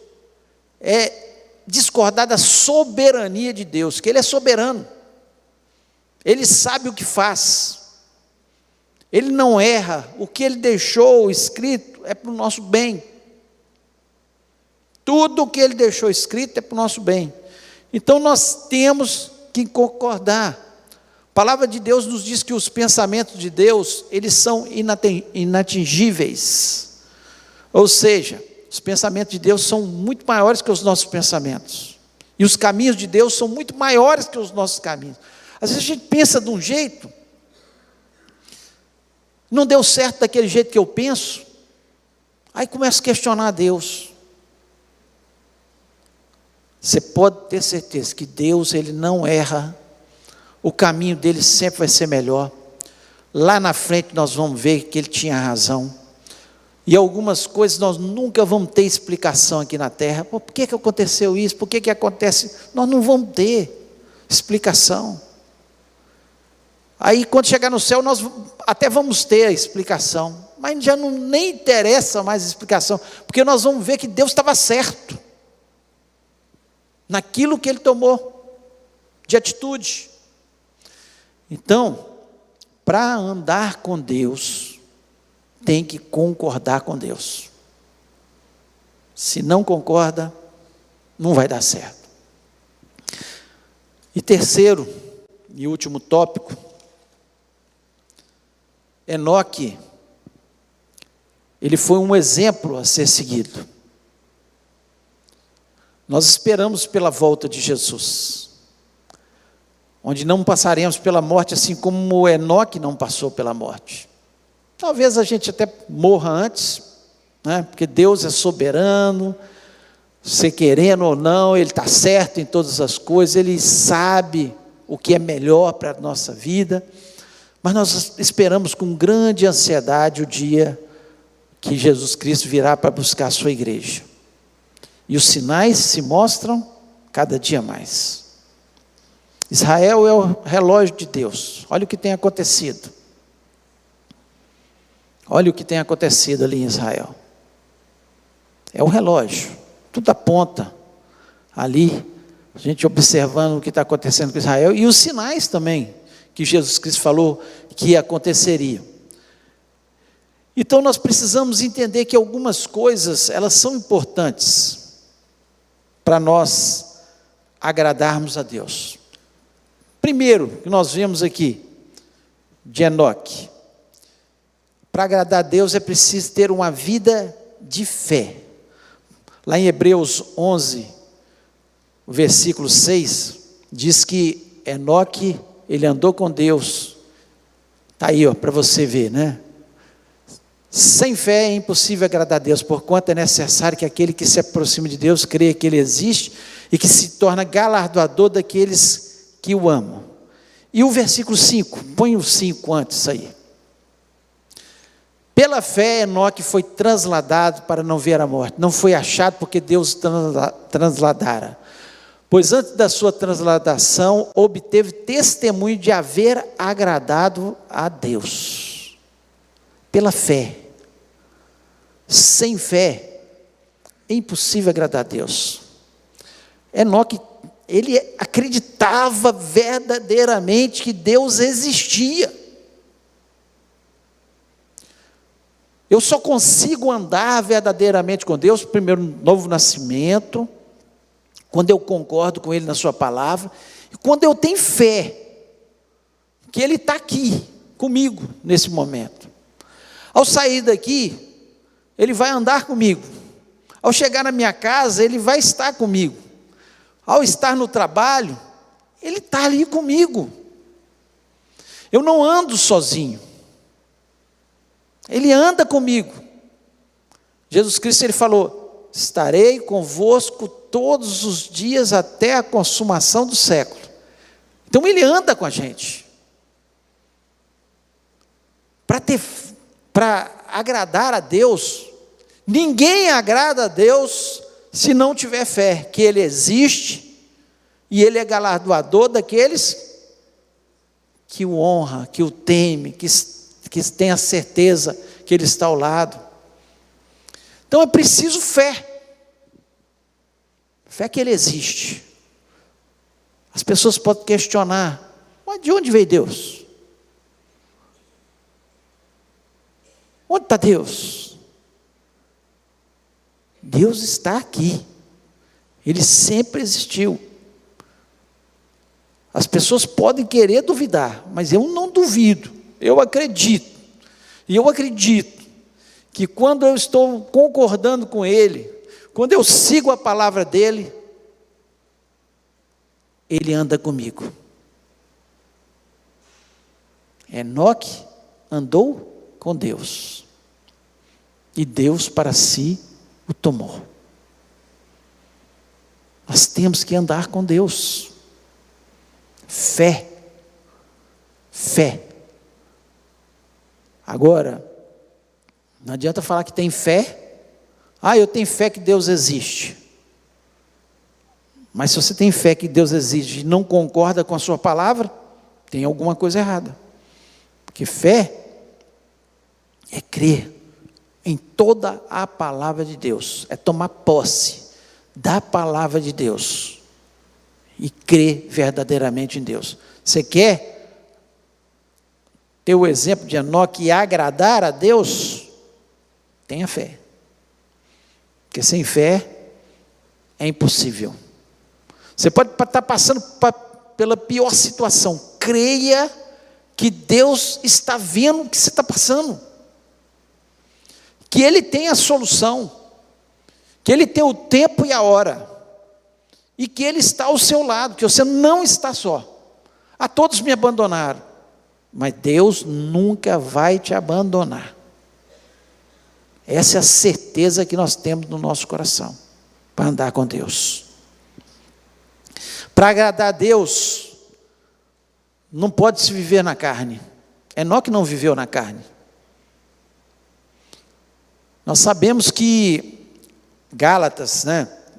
é discordar da soberania de Deus, que Ele é soberano. Ele sabe o que faz. Ele não erra. O que Ele deixou escrito é para o nosso bem. Tudo o que Ele deixou escrito é para o nosso bem. Então, nós temos que concordar. A palavra de Deus nos diz que os pensamentos de Deus, eles são inatingíveis. Ou seja, os pensamentos de Deus são muito maiores que os nossos pensamentos. E os caminhos de Deus são muito maiores que os nossos caminhos. Às vezes a gente pensa de um jeito, não deu certo daquele jeito que eu penso, aí começa a questionar a Deus. Você pode ter certeza que Deus, Ele não erra, o caminho dele sempre vai ser melhor. Lá na frente nós vamos ver que Ele tinha razão, e algumas coisas nós nunca vamos ter explicação aqui na terra. Por que aconteceu isso? Por que acontece? Nós não vamos ter explicação. Aí quando chegar no céu nós até vamos ter a explicação, mas já nem interessa mais a explicação, porque nós vamos ver que Deus estava certo naquilo que Ele tomou de atitude. Então, para andar com Deus, tem que concordar com Deus. Se não concorda, não vai dar certo. E terceiro e último tópico, Enoque, ele foi um exemplo a ser seguido. Nós esperamos pela volta de Jesus, onde não passaremos pela morte, assim como Enoque não passou pela morte. Talvez a gente até morra antes, né? Porque Deus é soberano, você querendo ou não, Ele está certo em todas as coisas, Ele sabe o que é melhor para a nossa vida, mas nós esperamos com grande ansiedade o dia que Jesus Cristo virá para buscar a sua igreja. E os sinais se mostram cada dia mais. Israel é o relógio de Deus. Olha o que tem acontecido. Olha o que tem acontecido ali em Israel. É o relógio. Tudo aponta ali, a gente observando o que está acontecendo com Israel, e os sinais também, que Jesus Cristo falou que aconteceriam. Então nós precisamos entender que algumas coisas, elas são importantes para nós agradarmos a Deus. Primeiro, que nós vemos aqui, de Enoque, para agradar a Deus é preciso ter uma vida de fé. Lá em Hebreus 11, versículo 6, diz que Enoque, ele andou com Deus. Está aí, para você ver, né? Sem fé é impossível agradar a Deus, porquanto é necessário que aquele que se aproxima de Deus creia que Ele existe e que se torna galardoador daqueles que o amam. E o versículo 5, põe o 5 antes aí. Pela fé, Enoque foi transladado para não ver a morte. Não foi achado porque Deus transladara. Pois antes da sua transladação, obteve testemunho de haver agradado a Deus. Pela fé. Sem fé, é impossível agradar a Deus. Enoque, ele acreditava verdadeiramente que Deus existia. Eu só consigo andar verdadeiramente com Deus, primeiro, no novo nascimento, quando eu concordo com Ele na sua palavra, e quando eu tenho fé, que Ele está aqui, comigo, nesse momento. Ao sair daqui, Ele vai andar comigo. Ao chegar na minha casa, Ele vai estar comigo. Ao estar no trabalho, Ele está ali comigo. Eu não ando sozinho. Ele anda comigo. Jesus Cristo, Ele falou: estarei convosco todos os dias até a consumação do século. Então Ele anda com a gente. Para agradar a Deus, ninguém agrada a Deus se não tiver fé, que Ele existe e Ele é galardoador daqueles que o honra, que o teme, que tem a certeza que Ele está ao lado. Então é preciso fé que Ele existe. As pessoas podem questionar: mas de onde veio Deus? Onde está Deus? Deus está aqui. Ele sempre existiu. As pessoas podem querer duvidar, mas eu não duvido. Eu acredito. E eu acredito que quando eu estou concordando com Ele, quando eu sigo a palavra dEle, Ele anda comigo. Enoque andou com Deus. E Deus para si o tomou. Nós temos que andar com Deus. Fé. Agora, não adianta falar que tem fé. Eu tenho fé que Deus existe. Mas se você tem fé que Deus existe e não concorda com a sua palavra, tem alguma coisa errada. Porque fé é crer em toda a palavra de Deus, é tomar posse da palavra de Deus e crer verdadeiramente em Deus. Você quer ter o exemplo de Enoque e agradar a Deus? Tenha fé, porque sem fé é impossível. Você pode estar passando pela pior situação, creia que Deus está vendo o que você está passando, que Ele tem a solução, que Ele tem o tempo e a hora, e que Ele está ao seu lado, que você não está só. Todos me abandonaram, mas Deus nunca vai te abandonar. Essa é a certeza que nós temos no nosso coração, para andar com Deus. Para agradar a Deus, não pode se viver na carne. Enoque não viveu na carne. Nós sabemos que Gálatas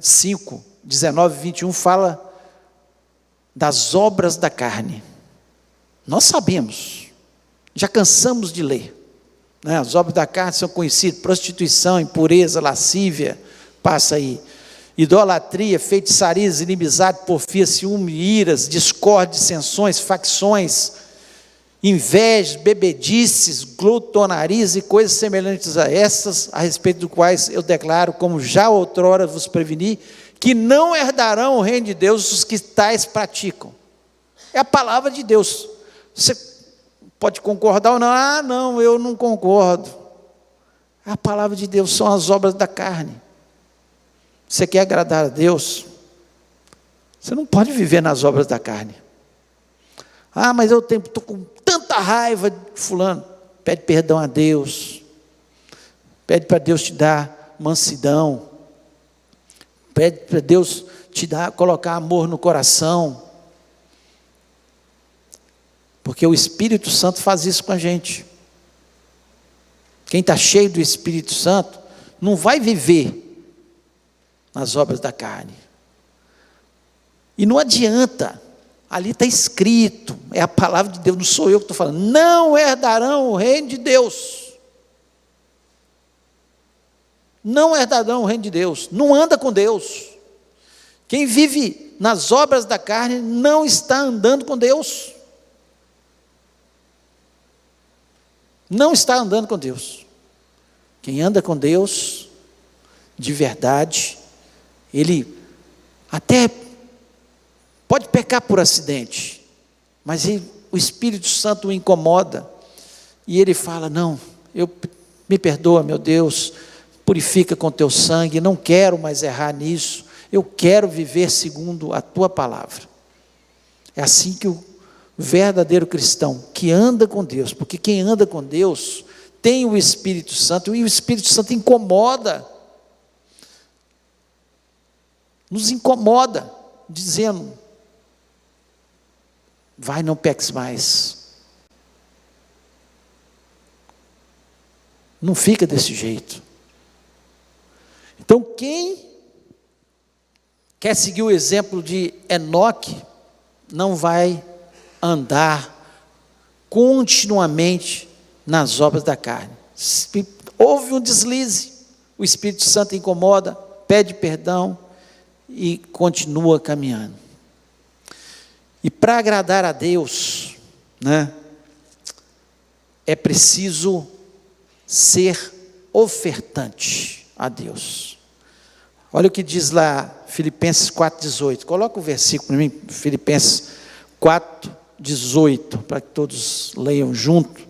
5, 19 e 21 fala das obras da carne. Nós sabemos, já cansamos de ler. As obras da carne são conhecidas: prostituição, impureza, lascívia, passa aí, idolatria, feitiçarias, inimizade, porfia, ciúme, iras, discórdia, dissensões, facções, invejas, bebedices, glutonarias e coisas semelhantes a essas, a respeito do quais eu declaro, como já outrora vos preveni, que não herdarão o reino de Deus os que tais praticam. É a palavra de Deus. Você pode concordar ou não? Ah, não, eu não concordo. É a palavra de Deus, são as obras da carne. Você quer agradar a Deus? Você não pode viver nas obras da carne. Ah, mas eu estou com tanta raiva de fulano. Pede perdão a Deus. Pede para Deus te dar mansidão. Pede para Deus te dar, colocar amor no coração. Porque o Espírito Santo faz isso com a gente. Quem está cheio do Espírito Santo não vai viver nas obras da carne. E não adianta. Ali está escrito, é a palavra de Deus, não sou eu que estou falando. Não herdarão o reino de Deus. Não herdarão o reino de Deus. Não anda com Deus. Quem vive nas obras da carne não está andando com Deus. Não está andando com Deus. Quem anda com Deus, de verdade, ele até pode pecar por acidente, mas o Espírito Santo o incomoda, e ele fala, não, me perdoa, meu Deus, purifica com teu sangue, não quero mais errar nisso, eu quero viver segundo a tua palavra. É assim que o verdadeiro cristão, que anda com Deus, porque quem anda com Deus, tem o Espírito Santo, e o Espírito Santo incomoda, nos incomoda, dizendo, vai, não peques mais. Não fica desse jeito. Então, quem quer seguir o exemplo de Enoque, não vai andar continuamente nas obras da carne. Houve um deslize, o Espírito Santo incomoda, pede perdão e continua caminhando. E para agradar a Deus, né, é preciso ser ofertante a Deus. Olha o que diz lá, Filipenses 4,18. Coloca o versículo para mim, Filipenses 4,18, para que todos leiam junto.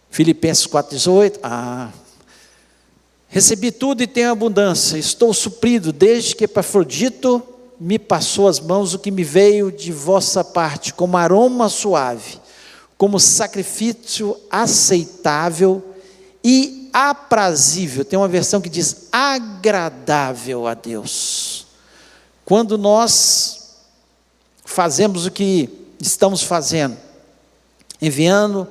Filipenses 4,18. Recebi tudo e tenho abundância, estou suprido, desde que Epafrodito me passou as mãos o que me veio de vossa parte, como aroma suave, como sacrifício aceitável e aprazível. Tem uma versão que diz agradável a Deus. Quando nós fazemos o que estamos fazendo, enviando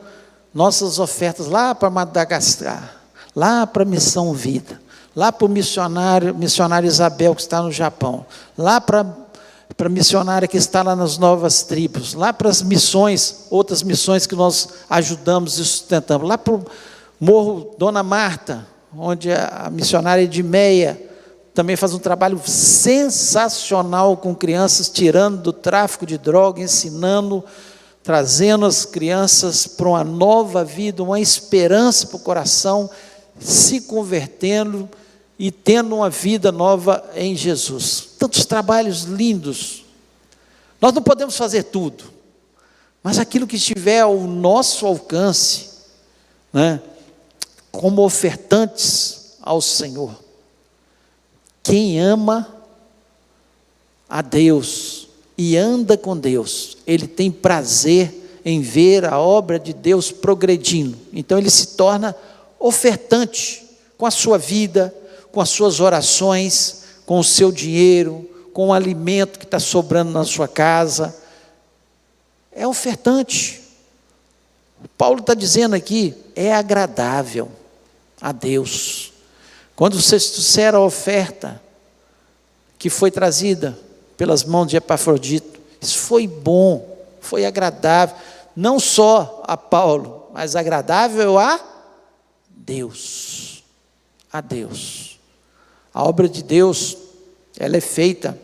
nossas ofertas lá para Madagascar, lá para a Missão Vida, lá para o missionário Isabel que está no Japão, lá para a missionária que está lá nas novas tribos, lá para as missões, outras missões que nós ajudamos e sustentamos, lá para o Morro Dona Marta, onde a missionária Edmeia também faz um trabalho sensacional com crianças, tirando do tráfico de droga, ensinando, trazendo as crianças para uma nova vida, uma esperança para o coração, se convertendo e tendo uma vida nova em Jesus. Tantos trabalhos lindos. Nós não podemos fazer tudo, mas aquilo que estiver ao nosso alcance, né, como ofertantes ao Senhor. Quem ama a Deus e anda com Deus, ele tem prazer em ver a obra de Deus progredindo. Então ele se torna ofertante com a sua vida, com as suas orações, com o seu dinheiro, com o alimento que está sobrando na sua casa. É ofertante. Paulo está dizendo aqui, é agradável a Deus. Quando vocês trouxeram a oferta que foi trazida pelas mãos de Epafrodito, isso foi bom, foi agradável, não só a Paulo, mas agradável a Deus. A Deus. A obra de Deus, ela é feita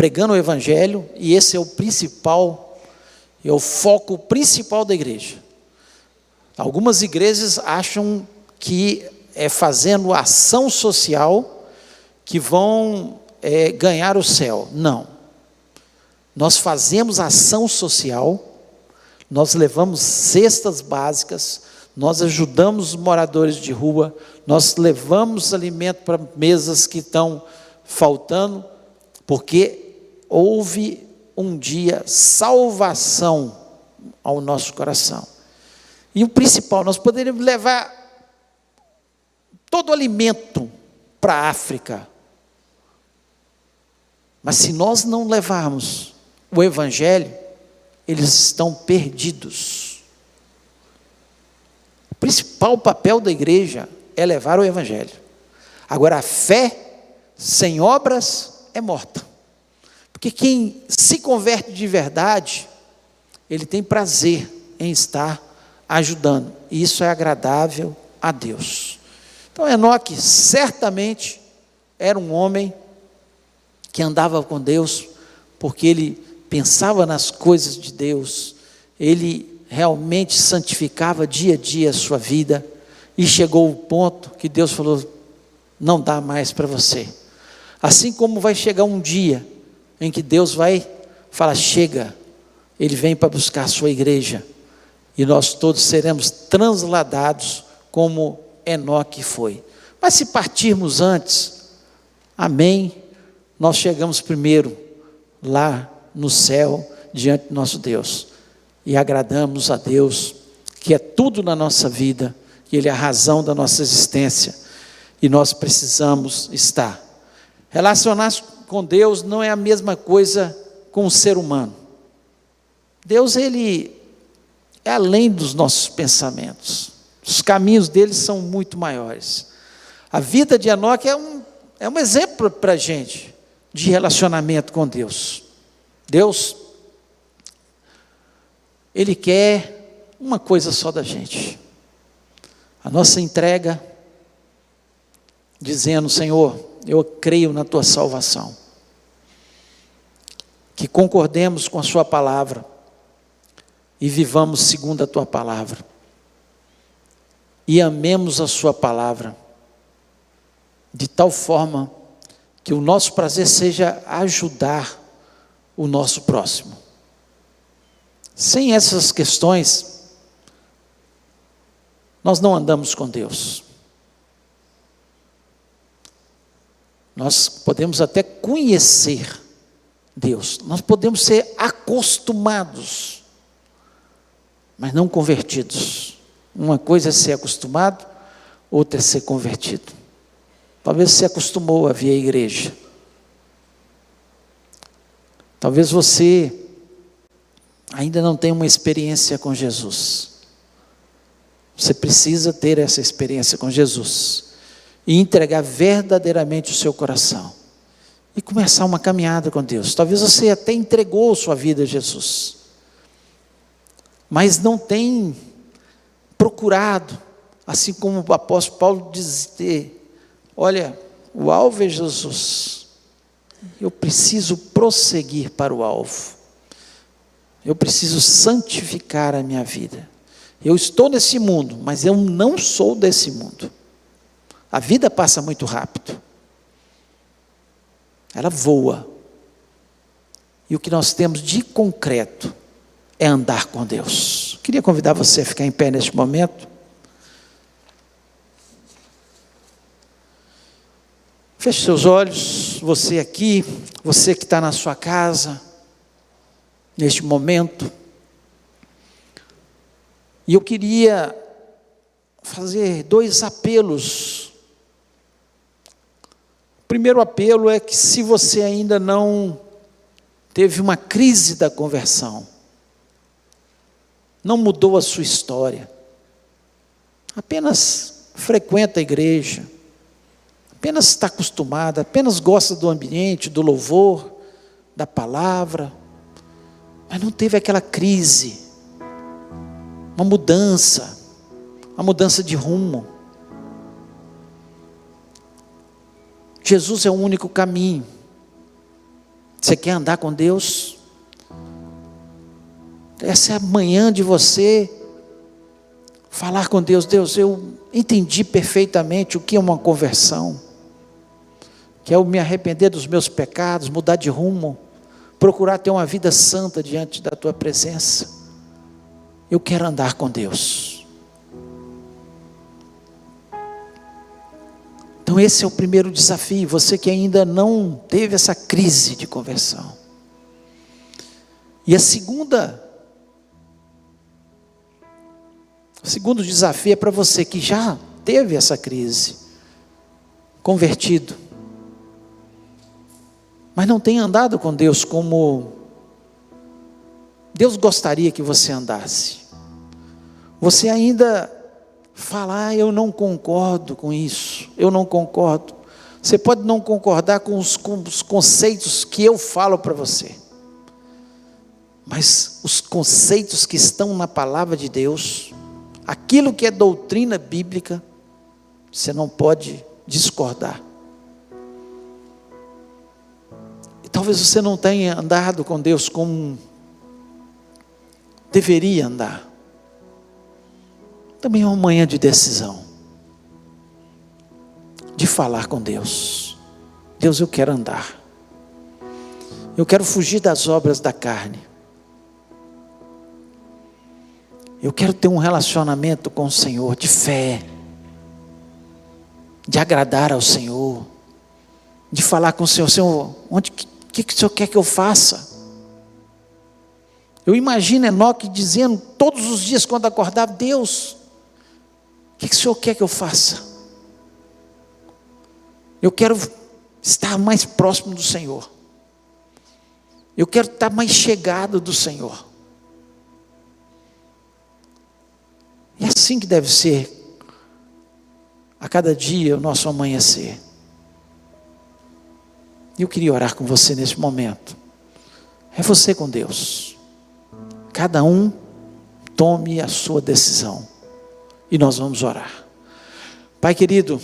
pregando o evangelho, e esse é o principal, é o foco principal da igreja. Algumas igrejas acham que é fazendo ação social que vão ganhar o céu. Não. Nós fazemos ação social, nós levamos cestas básicas, nós ajudamos os moradores de rua, nós levamos alimento para mesas que estão faltando, porque houve um dia salvação ao nosso coração. E o principal, nós poderíamos levar todo o alimento para a África, mas se nós não levarmos o evangelho, eles estão perdidos. O principal papel da igreja é levar o evangelho. Agora, a fé sem obras é morta. Porque quem se converte de verdade, ele tem prazer em estar ajudando. E isso é agradável a Deus. Então, Enoque certamente era um homem que andava com Deus, porque ele pensava nas coisas de Deus, ele realmente santificava dia a dia a sua vida, e chegou o ponto que Deus falou: não dá mais para você. Assim como vai chegar um dia em que Deus vai falar: chega, Ele vem para buscar a sua igreja, e nós todos seremos transladados como Enoque foi. Mas se partirmos antes, amém, nós chegamos primeiro lá no céu, diante do nosso Deus, e agradamos a Deus, que é tudo na nossa vida, que Ele é a razão da nossa existência, e nós precisamos estar. Relacionar-se com Deus não é a mesma coisa com o ser humano. Deus, Ele é além dos nossos pensamentos, os caminhos dele são muito maiores. A vida de Enoque é um exemplo para a gente, de relacionamento com Deus. Deus, Ele quer uma coisa só da gente, a nossa entrega, dizendo: Senhor, eu creio na Tua salvação, que concordemos com a Sua palavra, e vivamos segundo a Tua palavra, e amemos a Sua palavra, de tal forma que o nosso prazer seja ajudar o nosso próximo. Sem essas questões, nós não andamos com Deus. Nós podemos até conhecer Deus, nós podemos ser acostumados, mas não convertidos. Uma coisa é ser acostumado, outra é ser convertido. Talvez você acostumou a vir à igreja, talvez você ainda não tenha uma experiência com Jesus. Você precisa ter essa experiência com Jesus, e entregar verdadeiramente o seu coração, e começar uma caminhada com Deus. Talvez você até entregou sua vida a Jesus, mas não tem procurado, assim como o apóstolo Paulo dizia: olha, o alvo é Jesus, eu preciso prosseguir para o alvo, eu preciso santificar a minha vida. Eu estou nesse mundo, mas eu não sou desse mundo. A vida passa muito rápido, ela voa, e o que nós temos de concreto é andar com Deus. Queria convidar você a ficar em pé neste momento. Feche seus olhos, você aqui, você que está na sua casa, neste momento. E eu queria fazer 2 apelos. O primeiro apelo é que, se você ainda não teve uma crise da conversão, não mudou a sua história, apenas frequenta a igreja, apenas está acostumada, apenas gosta do ambiente, do louvor, da palavra, mas não teve aquela crise, uma mudança de rumo. Jesus é o único caminho, Você quer andar com Deus? Essa é a manhã de você falar com Deus. Deus, eu entendi perfeitamente o que é uma conversão, que é eu me arrepender dos meus pecados, mudar de rumo, procurar ter uma vida santa diante da tua presença. Eu quero andar com Deus. Então esse é o primeiro desafio, você que ainda não teve essa crise de conversão. E o segundo desafio é para você que já teve essa crise, convertido, mas não tem andado com Deus como Deus gostaria que você andasse. Você ainda fala, eu não concordo com isso, eu não concordo. Você pode não concordar com os conceitos que eu falo para você, mas os conceitos que estão na palavra de Deus, aquilo que é doutrina bíblica, você não pode discordar. E talvez você não tenha andado com Deus como deveria andar. Também é uma manhã de decisão, de falar com Deus. Deus, eu quero andar, eu quero fugir das obras da carne, eu quero ter um relacionamento com o Senhor, de fé, de agradar ao Senhor, de falar com o Senhor, Senhor, o que o Senhor quer que eu faça? Eu imagino Enoque dizendo todos os dias quando acordava, Deus, o que o Senhor quer que eu faça? Eu quero estar mais próximo do Senhor, eu quero estar mais chegado do Senhor. É assim que deve ser a cada dia o nosso amanhecer. Eu queria orar com você nesse momento. É você com Deus. Cada um tome a sua decisão. E nós vamos orar. Pai querido,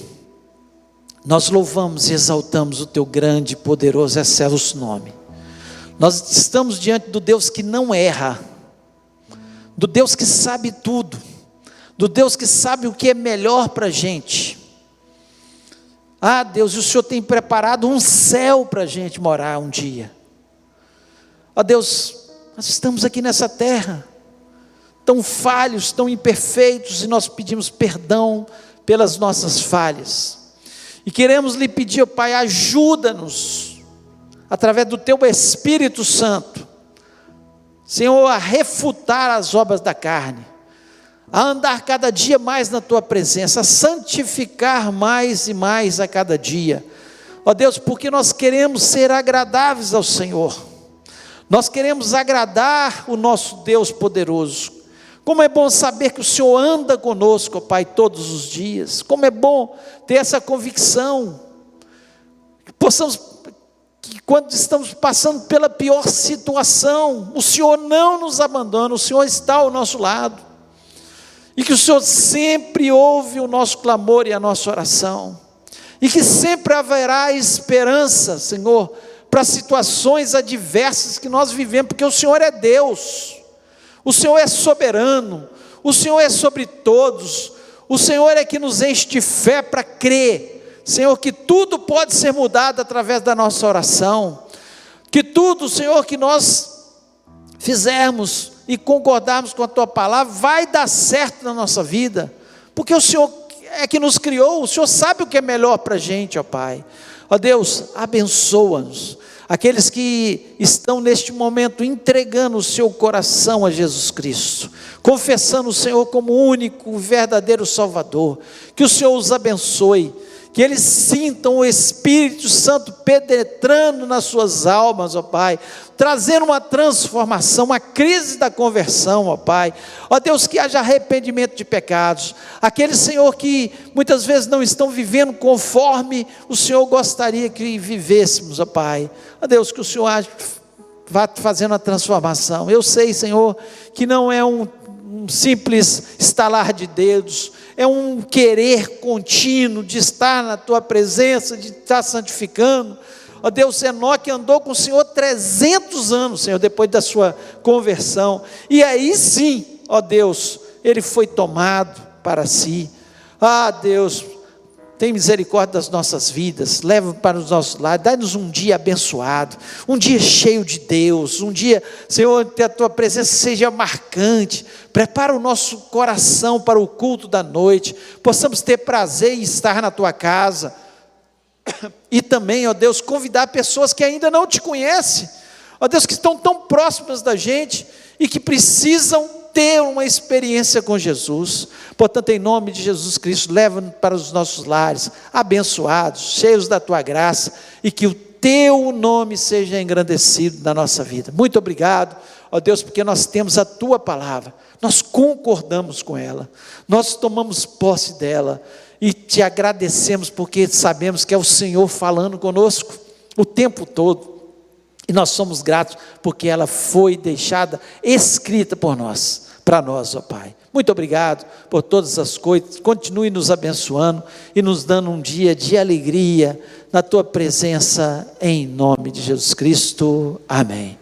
nós louvamos e exaltamos o teu grande, poderoso, excelso nome. Nós estamos diante do Deus que não erra, do Deus que sabe tudo, do Deus que sabe o que é melhor para a gente. Ah Deus, e o Senhor tem preparado um céu para a gente morar um dia. Ó Deus, nós estamos aqui nessa terra, tão falhos, tão imperfeitos, e nós pedimos perdão pelas nossas falhas, e queremos lhe pedir, ó Pai, ajuda-nos, através do teu Espírito Santo, Senhor, a refutar as obras da carne, a andar cada dia mais na tua presença, a santificar mais e mais a cada dia, ó Deus, porque nós queremos ser agradáveis ao Senhor, nós queremos agradar o nosso Deus poderoso. Como é bom saber que o Senhor anda conosco, ó Pai, todos os dias. Como é bom ter essa convicção, que quando estamos passando pela pior situação, o Senhor não nos abandona, o Senhor está ao nosso lado, e que o Senhor sempre ouve o nosso clamor e a nossa oração, e que sempre haverá esperança, Senhor, para situações adversas que nós vivemos, porque o Senhor é Deus, o Senhor é soberano, o Senhor é sobre todos, o Senhor é que nos enche de fé para crer, Senhor, que tudo pode ser mudado através da nossa oração, que tudo, Senhor, que nós fizermos e concordarmos com a Tua palavra, vai dar certo na nossa vida, porque o Senhor é que nos criou, o Senhor sabe o que é melhor para a gente, ó Pai. Ó Deus, abençoa-nos, aqueles que estão neste momento entregando o seu coração a Jesus Cristo, confessando o Senhor como único, verdadeiro Salvador, que o Senhor os abençoe, que eles sintam o Espírito Santo penetrando nas suas almas, ó Pai, trazendo uma transformação, uma crise da conversão, ó Pai. Ó Deus, que haja arrependimento de pecados, aqueles, Senhor, que muitas vezes não estão vivendo conforme o Senhor gostaria que vivêssemos, ó Pai. Ó Deus, que o Senhor vá fazendo a transformação. Eu sei, Senhor, que não é um simples estalar de dedos, é um querer contínuo de estar na Tua presença, de estar santificando. Ó Deus, Enoque andou com o Senhor 300 anos, Senhor, depois da sua conversão. E aí sim, ó Deus, ele foi tomado para si. Ah, Deus, tem misericórdia das nossas vidas, leva para os nossos lares, dá-nos um dia abençoado, um dia cheio de Deus, um dia, Senhor, que a Tua presença seja marcante, prepara o nosso coração para o culto da noite, possamos ter prazer em estar na Tua casa, e também, ó Deus, convidar pessoas que ainda não Te conhecem, ó Deus, que estão tão próximas da gente, e que precisam ter uma experiência com Jesus. Portanto, em nome de Jesus Cristo, leva-nos para os nossos lares, abençoados, cheios da Tua graça, e que o Teu nome seja engrandecido na nossa vida. Muito obrigado, ó Deus, porque nós temos a Tua palavra, nós concordamos com ela, nós tomamos posse dela, e Te agradecemos, porque sabemos que é o Senhor falando conosco o tempo todo, e nós somos gratos, porque ela foi deixada, escrita por nós, para nós, ó Pai. Muito obrigado por todas as coisas, continue nos abençoando, e nos dando um dia de alegria, na Tua presença, em nome de Jesus Cristo, amém.